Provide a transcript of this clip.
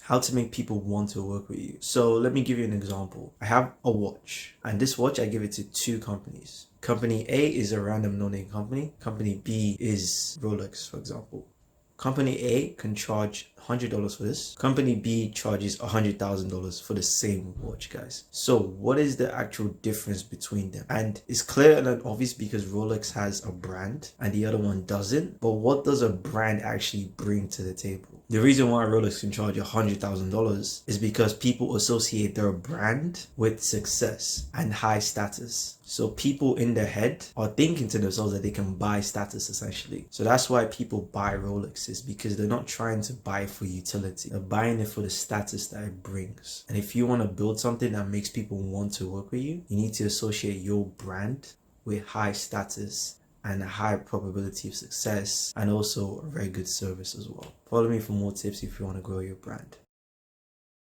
how to make people want to work with you. So let me give you an example. I have a watch, and this watch I give it to two companies. Company A is a random no-name company. Company B is Rolex, for example. Company A can charge $100 for this. Company B charges $100,000 for the same watch, guys. So what is the actual difference between them? And it's clear and obvious because Rolex has a brand and the other one doesn't. But what does a brand actually bring to the table? The reason why Rolex can charge $100,000 is because people associate their brand with success and high status. So people in their head are thinking to themselves that they can buy status essentially. So that's why people buy Rolexes, because they're not trying to buy it for utility. They're buying it for the status that it brings. And if you want to build something that makes people want to work with you, you need to associate your brand with high status and a high probability of success, and also a very good service as well. Follow me for more tips if you want to grow your brand.